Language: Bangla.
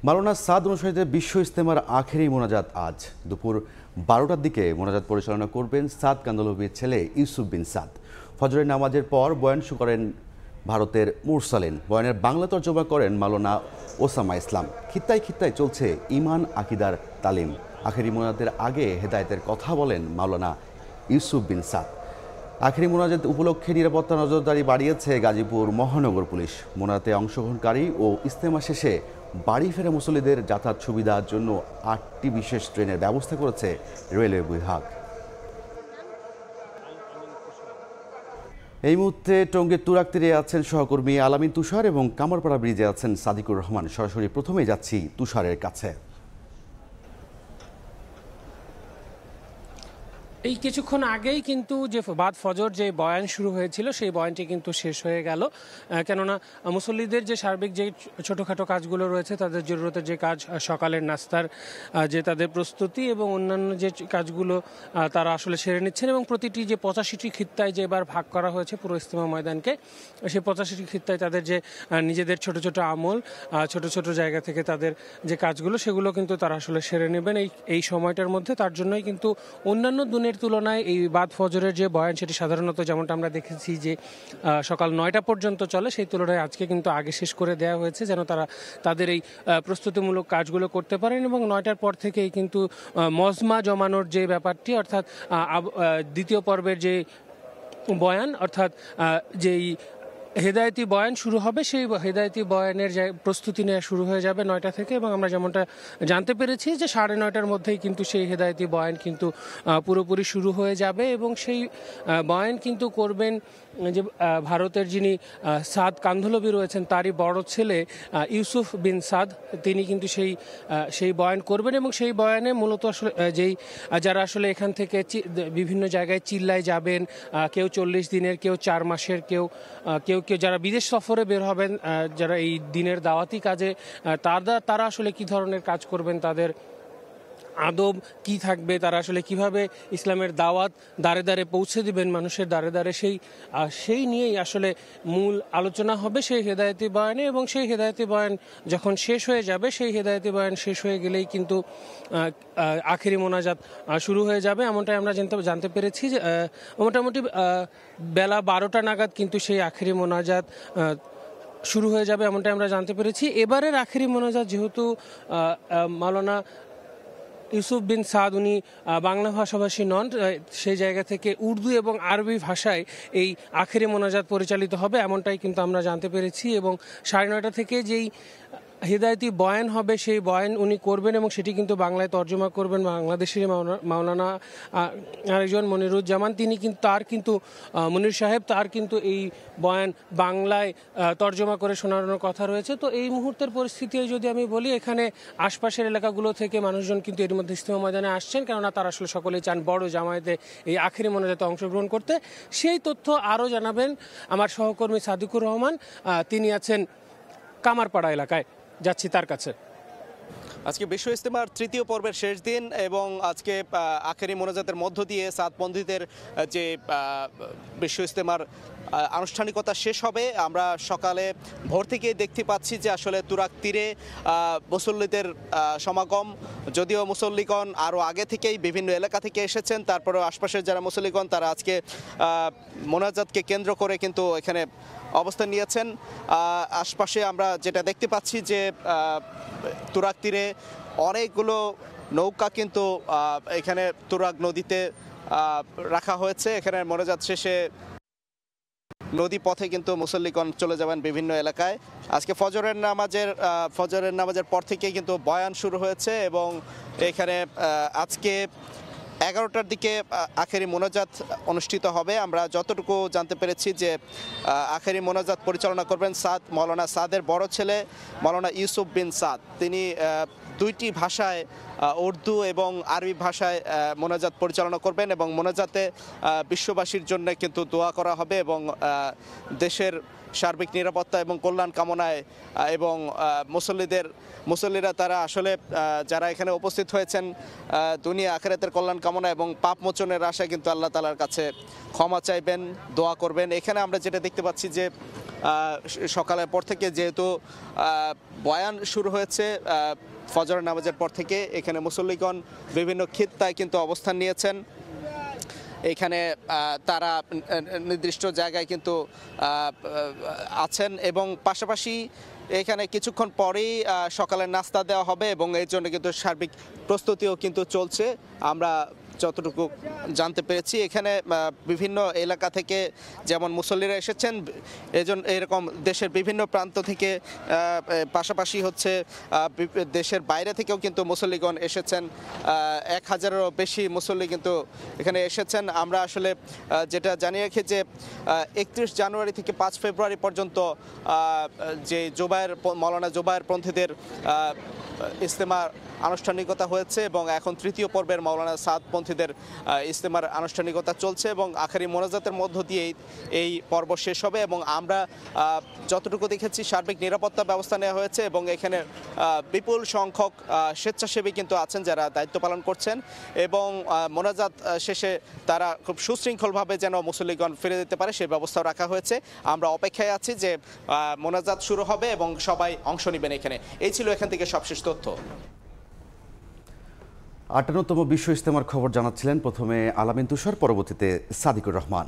মাওলানা সাদ অনুসারীদের বিশ্ব ইজতেমার আখেরি মোনাজাত আজ দুপুর 12টার দিকে মোনাজাত পরিচালনা করবেন সাদ কান্দলভির ছেলে ইউসুফ বিন সাদ। ফজরের নামাজের পর বয়ান শুরু করেন ভারতের মুরসালিন। বয়ানের বাংলা তর্জমা করেন মাওলানা ওসামা ইসলাম। খিত্তায় খিত্তায় চলছে ইমান আকিদার তালিম। আখেরি মোনাজাতের আগে হেদায়েতের কথা বলেন মাওলানা ইউসুফ বিন সাদ। আখেরি মোনাজাত উপলক্ষে নিরাপত্তা নজরদারি বাড়িয়েছে গাজীপুর মহানগর পুলিশ। মোনাজাতে অংশগ্রহণকারী ও ইজতেমা শেষে বাড়ি ফেরা মুসল্লিদের যাতায়াত সুবিধার জন্য 8টি বিশেষ ট্রেনের ব্যবস্থা করেছে রেলওয়ে বিভাগ। এই মুহূর্তে টঙ্গীর তুরাগ তীরে আছেন সহকর্মী আলামিন তুষার এবং কামারপাড়া ব্রিজে আছেন সাদিকুর রহমান। সরাসরি প্রথমেই যাচ্ছি তুষারের কাছে। এই কিছুক্ষণ আগেই কিন্তু যে বাদ ফজর যে বয়ান শুরু হয়েছিল সেই বয়ানটি কিন্তু শেষ হয়ে গেল। কেননা মুসল্লিদের যে সার্বিক যে ছোটোখাটো কাজগুলো রয়েছে, তাদের জরুরতের যে কাজ, সকালের নাস্তার যে তাদের প্রস্তুতি এবং অন্যান্য যে কাজগুলো তারা আসলে সেরে নিচ্ছেন এবং প্রতিটি যে 85টি খিত্তায় যে এবার ভাগ করা হয়েছে পুরো ইজতেমা ময়দানকে, সেই 85টি খিত্তায় তাদের যে নিজেদের ছোট ছোট আমল, ছোট ছোট জায়গা থেকে তাদের যে কাজগুলো সেগুলো কিন্তু তারা আসলে সেরে নেবেন এই সময়টার মধ্যে। তার জন্যই কিন্তু অন্যান্য দিনের তুলনায় এই বাদ ফজরের যে বয়ান সেটি সাধারণত যেমনটা আমরা দেখেছি যে সকাল 9টা পর্যন্ত চলে, সেই তুলনায় আজকে কিন্তু আগে শেষ করে দেওয়া হয়েছে যেন তারা তাদের এই প্রস্তুতিমূলক কাজগুলো করতে পারেন। এবং 9টার পর থেকেই কিন্তু মজমা জমানোর যে ব্যাপারটি, অর্থাৎ দ্বিতীয় পর্বের যে বয়ান, অর্থাৎ যেই হেদায়েতি বয়ান শুরু হবে, সেই হেদায়েতি বয়ানের যে প্রস্তুতি নেওয়া শুরু হয়ে যাবে 9টা থেকে। এবং আমরা যেমনটা জানতে পেরেছি যে 9:30টার মধ্যেই কিন্তু সেই হেদায়েতি বয়ান কিন্তু পুরোপুরি শুরু হয়ে যাবে এবং সেই বয়ান কিন্তু করবেন যে ভারতের যিনি সাদ কান্ধলভি রয়েছেন তারই বড় ছেলে ইউসুফ বিন সাদ, তিনি কিন্তু সেই বয়ান করবেন। এবং সেই বয়ানে মূলত আসলে যারা আসলে এখান থেকে বিভিন্ন জায়গায় চিল্লায় যাবেন, কেউ 40 দিনের, কেউ 4 মাসের, কেউ যারা বিদেশ সফরে বের হবেন, যারা এই দিনের দাওয়াতি কাজে তারা আসলে কি ধরনের কাজ করবেন, তাদের আদব কি থাকবে, তারা আসলে কিভাবে ইসলামের দাওয়াত দাঁড়ে দাঁড়ে পৌঁছে দিবেন মানুষের দাঁড়ে দাঁড়ে, সেই নিয়েই আসলে মূল আলোচনা হবে সেই হেদায়েতি বয়ানে। এবং সেই হেদায়েতি বয়ান যখন শেষ হয়ে যাবে, সেই হেদায়েতি বয়ান শেষ হয়ে গেলেই কিন্তু আখেরি মোনাজাত শুরু হয়ে যাবে। এমনটাই আমরা জানতে পেরেছি যে মোটামুটি বেলা 12টা নাগাদ কিন্তু সেই আখেরি মোনাজাত শুরু হয়ে যাবে, এমনটাই আমরা জানতে পেরেছি। এবারের আখেরি মোনাজাত যেহেতু মাওলানা ইউসুফ বিন সাদ উনি বাংলা ভাষাভাষী নন, সেই জায়গা থেকে উর্দু এবং আরবি ভাষায় এই আখেরি মোনাজাত পরিচালিত হবে, এমনটাই কিন্তু আমরা জানতে পেরেছি। এবং 9:30 থেকে যেই হেদায়েতি বয়ান হবে সেই বয়ান উনি করবেন এবং সেটি কিন্তু বাংলায় তর্জমা করবেন বাংলাদেশের মাওলানা আরেকজন মনিরুজ্জামান। তিনি কিন্তু মনির সাহেব তার কিন্তু এই বয়ান বাংলায় তর্জমা করে শোনানোর কথা রয়েছে। তো এই মুহূর্তের পরিস্থিতি যদি আমি বলি, এখানে আশপাশের এলাকাগুলো থেকে মানুষজন কিন্তু এর মধ্যে ইজতেমা ময়দানে আসছেন, কেননা তারা আসলে সকলেই চান বড় জামায়াতে এই আখেরি মোনাজাতে অংশগ্রহণ করতে। সেই তথ্য আরও জানাবেন আমার সহকর্মী সাদিকুর রহমান, তিনি আছেন কামারপাড়া এলাকায়, যাচ্ছি তার কাছে। আজকে বিশ্ব ইজতেমার 3য় পর্বের শেষ দিন এবং আজকে আখেরি মোনাজাতের মধ্য দিয়ে সাদপন্থীদের যে বিশ্ব ইজতেমার আনুষ্ঠানিকতা শেষ হবে। আমরা সকালে ভোর থেকে দেখতে পাচ্ছি যে আসলে তুরাগ তীরে মুসল্লিদের সমাগম, যদিও মুসল্লিগণ আরও আগে থেকেই বিভিন্ন এলাকা থেকে এসেছেন, তারপরেও আশপাশের যারা মুসল্লিগণ তারা আজকে মোনাজাতকে কেন্দ্র করে কিন্তু এখানে অবস্থান নিয়েছেন। আশপাশে আমরা যেটা দেখতে পাচ্ছি যে তুরাগ তীরে অনেকগুলো নৌকা কিন্তু এখানে তুরাগ নদীতে রাখা হয়েছে। এখানে মোনাজাত শেষে নদী পথে কিন্তু মুসল্লিগণ চলে যাবেন বিভিন্ন এলাকায়। আজকে ফজরের নামাজের পর থেকেই কিন্তু বয়ান শুরু হয়েছে এবং এখানে আজকে 11টার দিকে আখেরি মোনাজাত অনুষ্ঠিত হবে। আমরা যতটুকু জানতে পেরেছি যে আখেরি মোনাজাত পরিচালনা করবেন মাওলানা সাদের বড় ছেলে মাওলানা ইউসুফ বিন সাদ। তিনি 2টি ভাষায়, উর্দু এবং আরবি ভাষায় মোনাজাত পরিচালনা করবেন এবং মোনাজাতে বিশ্ববাসীর জন্য কিন্তু দোয়া করা হবে এবং দেশের সার্বিক নিরাপত্তা এবং কল্যাণ কামনায় এবং মুসল্লিরা তারা আসলে যারা এখানে উপস্থিত হয়েছেন দুনিয়া আখিরাতের কল্যাণ কামনা এবং পাপ মোচনের আশায় কিন্তু আল্লাহ তাআলার কাছে ক্ষমা চাইবেন, দোয়া করবেন। এখানে আমরা যেটা দেখতে পাচ্ছি যে সকালের পর থেকে যেহেতু বয়ান শুরু হয়েছে ফজরের নামাজের পর থেকে, এখানে মুসল্লিগণ বিভিন্ন খিত্তায় কিন্তু অবস্থান নিয়েছেন। এখানে তারা নির্দিষ্ট জায়গায় কিন্তু আছেন এবং পাশাপাশি এখানে কিছুক্ষণ পরেই সকালের নাস্তা দেওয়া হবে এবং এর জন্য কিন্তু সার্বিক প্রস্তুতিও কিন্তু চলছে। আমরা যতটুকু জানতে পেরেছি এখানে বিভিন্ন এলাকা থেকে যেমন মুসল্লিরা এসেছেন, এরকম দেশের বিভিন্ন প্রান্ত থেকে, পাশাপাশি হচ্ছে দেশের বাইরে থেকেও কিন্তু মুসল্লিগণ এসেছেন। 1000-এরও বেশি মুসল্লি কিন্তু এখানে এসেছেন। আমরা আসলে যেটা জানিয়ে রাখি যে 31 জানুয়ারি থেকে 5 ফেব্রুয়ারি পর্যন্ত যে মৌলানা জুবায়ের পন্থীদের ইজতেমার আনুষ্ঠানিকতা হয়েছে এবং এখন তৃতীয় পর্বের মৌলানা সাদ পন্থীদের ইজতেমার আনুষ্ঠানিকতা চলছে এবং আখেরি মোনাজাতের মধ্য দিয়ে এই পর্ব শেষ হবে। এবং আমরা যতটুকু দেখেছি সার্বিক নিরাপত্তা ব্যবস্থা নেওয়া হয়েছে এবং এখানে বিপুল সংখ্যক স্বেচ্ছাসেবী কিন্তু আছেন যারা দায়িত্ব পালন করছেন এবং মোনাজাত শেষে তারা খুব সুশৃঙ্খলভাবে যেন মুসল্লিগণ ফিরে যেতে পারে সেই ব্যবস্থাও রাখা হয়েছে। আমরা অপেক্ষায় আছি যে মোনাজাত শুরু হবে এবং সবাই অংশ নেবেন এখানে। এই ছিল এখান থেকে সবশেষ তথ্য। 58তম বিশ্ব ইজতেমার খবর জানাচ্ছিলেন প্রথমে আলামিন তুষার, পরবর্তীতে সাদিকুর রহমান।